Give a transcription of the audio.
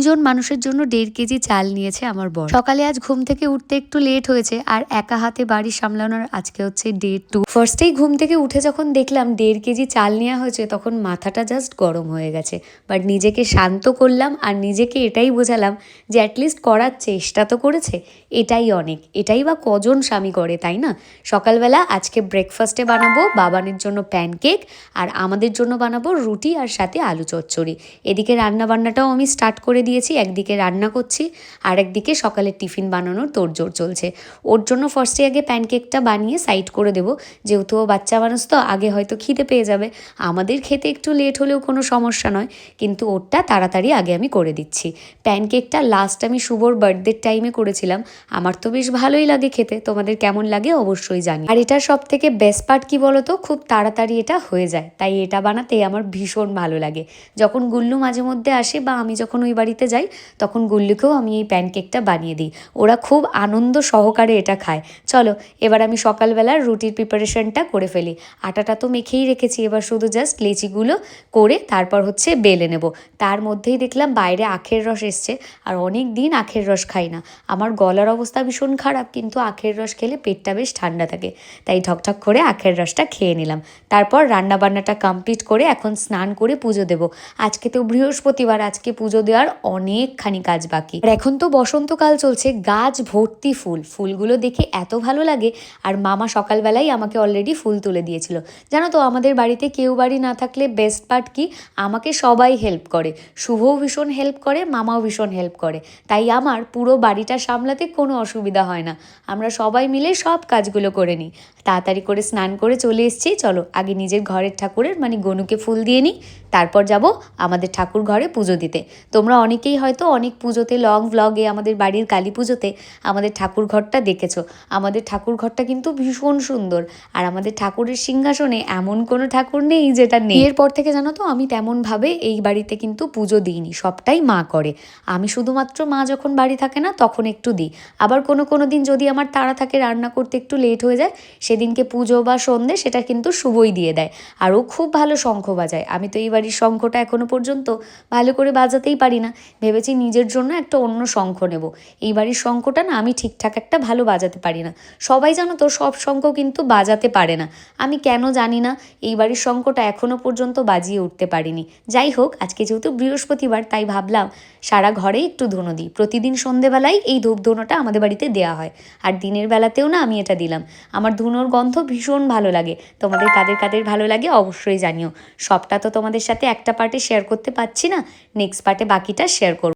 তিনজন মানুষের জন্য 1.5 কেজি চাল নিয়েছে আমার বর। সকালে আজ ঘুম থেকে উঠতে একটু লেট হয়েছে, আর একা হাতে বাড়ি সামলানোর আজকে হচ্ছে ডে 2। ফার্স্টেই ঘুম থেকে উঠে যখন দেখলাম 1.5 কেজি চাল নেওয়া হয়েছে, তখন মাথাটা জাস্ট গরম হয়ে গেছে। বাট নিজেকে শান্ত করলাম আর নিজেকে এটাই বোঝালাম যে অ্যাটলিস্ট করার চেষ্টা তো করেছে, এটাই অনেক। এটাই বা কজন স্বামী করে, তাই না? সকালবেলা আজকে ব্রেকফাস্টে বানাবো বাবানের জন্য প্যানকেক, আর আমাদের জন্য বানাবো রুটি আর সাথে আলু চচ্চড়ি। এদিকে রান্নাবান্নাটাও আমি স্টার্ট করে দিয়েছি, একদিকে রান্না করছি আর একদিকে সকালের টিফিন বানানোর তোড়জোড় চলছে। ওর জন্য ফার্স্টে আগে প্যানকেকটা বানিয়ে সাইড করে দেবো, যেহেতু ও বাচ্চা মানুষ তো আগে হয়তো খিদে পেয়ে যাবে। আমাদের খেতে একটু লেট হলেও কোনো সমস্যা নয়, কিন্তু ওরটা তাড়াতাড়ি আগে আমি করে দিচ্ছি। প্যানকেকটা লাস্ট আমি শুভর বার্থডের টাইমে করেছিলাম, আমার তো বেশ ভালোই লাগে খেতে, তোমাদের কেমন লাগে অবশ্যই জানি। আর এটার সব থেকে বেস্ট পার্ট কি বলো তো, খুব তাড়াতাড়ি এটা হয়ে যায়, তাই এটা বানাতে আমার ভীষণ ভালো লাগে। যখন গুল্লু মাঝে মধ্যে আসে বা আমি যখন ওই বাড়িতে যাই, তখন গুল্লুকেও আমি এই প্যানকেকটা বানিয়ে দিই, ওরা খুব আনন্দ সহকারে এটা খায়। চলো এবার আমি সকালবেলার রুটির প্রিপারেশনটা করে ফেলি। আটাটা তো মেখেই রেখেছি, এবার শুধু জাস্ট লেচিগুলো করে তারপর হচ্ছে বেলে নেব। তার মধ্যেই দেখলাম বাইরে আখের রস এসছে, আর অনেক দিন আখের রস খাই না। আমার গলার অবস্থা ভীষণ খারাপ, কিন্তু আখের রস খেলে পেটটা বেশ ঠান্ডা থাকে, তাই ঠকঠক করে আখের রসটা খেয়ে নিলাম। তারপর রান্নাবান্নাটা কমপ্লিট করে এখন স্নান করে পুজো দেব। আজকে তো বৃহস্পতিবার, আজকে পুজো দেওয়ার অনেকখানি কাজ বাকি। আর এখন তো বসন্তকাল চলছে, গাছ ভর্তি ফুল, ফুলগুলো দেখে এত ভালো লাগে। আর মামা সকালবেলাই আমাকে অলরেডি ফুল তুলে দিয়েছিল। জানো তো আমাদের বাড়িতে কেউ বাড়ি না থাকলে বেস্ট পার্ট কি, আমাকে সবাই হেল্প করে। শুভও ভীষণ হেল্প করে, মামাও ভীষণ হেল্প করে, তাই আমার পুরো বাড়িটা সামলাতে কোনো অসুবিধা হয় না। আমরা সবাই মিলে সব কাজগুলো করে নিই। তাড়াতাড়ি করে স্নান করে চলে এসেছি। চলো আগে নিজের ঘরের ঠাকুরের মানে গনুকে ফুল দিয়ে নিই, তারপর যাব আমাদের ঠাকুর ঘরে পুজো দিতে। তোমরা অনেকেই হয়তো অনেক পুজোতে লং ভ্লগে আমাদের বাড়ির কালী পুজোতে আমাদের ঠাকুর ঘরটা দেখেছো। আমাদের ঠাকুর ঘরটা কিন্তু ভীষণ সুন্দর, আর আমাদের ঠাকুরের সিংহাসনে এমন কোনো ঠাকুর নেই যেটা নেই। এরপর থেকে জানো তো আমি তেমনভাবে এই বাড়িতে কিন্তু পুজো দিইনি, সবটাই মা করে। আমি শুধুমাত্র মা যখন বাড়ি থাকে না তখন একটু দিই, আবার কোনো দিন যদি আমার তাড়া থাকে রান্না করতে একটু লেট হয়ে যায়, সেদিনকে পুজো বা সন্ধে সেটা কিন্তু শুভই দিয়ে দেয়। আর ও খুব ভালো শঙ্খ বাজায়, আমি তো এই বাড়ির শঙ্খটা এখনো পর্যন্ত ভালো করে বাজাতেই পারি না। ভেবেছি নিজের জন্য একটা অন্য শঙ্খ নেব। এই বাড়ির শঙ্খটা না আমি ঠিকঠাক একটা ভালো বাজাতে পারি না। সবাই জানো তো সব শঙ্খ কিন্তু বাজাতে পারে না, আমি কেন জানি না এই বাড়ির শঙ্খটা এখনো পর্যন্ত বাজিয়ে উঠতে পারিনি। যাই হোক, আজকে যেহেতু বৃহস্পতিবার তাই ভাবলাম সারা ঘরে একটু ধুনো দিই। প্রতিদিন সন্ধেবেলায় এই ধূপ ধুনোটা আমাদের বাড়িতে দেওয়া হয়, আর দিনের বেলাতেও না আমি এটা দিলাম। আমার ধুনোর গন্ধ ভীষণ ভালো লাগে। তোমাদের কাদের কাদের ভালো লাগে অবশ্যই জানিও। সবটা তো তোমাদের সাথে একটা পার্টে শেয়ার করতে পারছি না, নেক্সট পার্টে বাকিটা শেয়ার করব।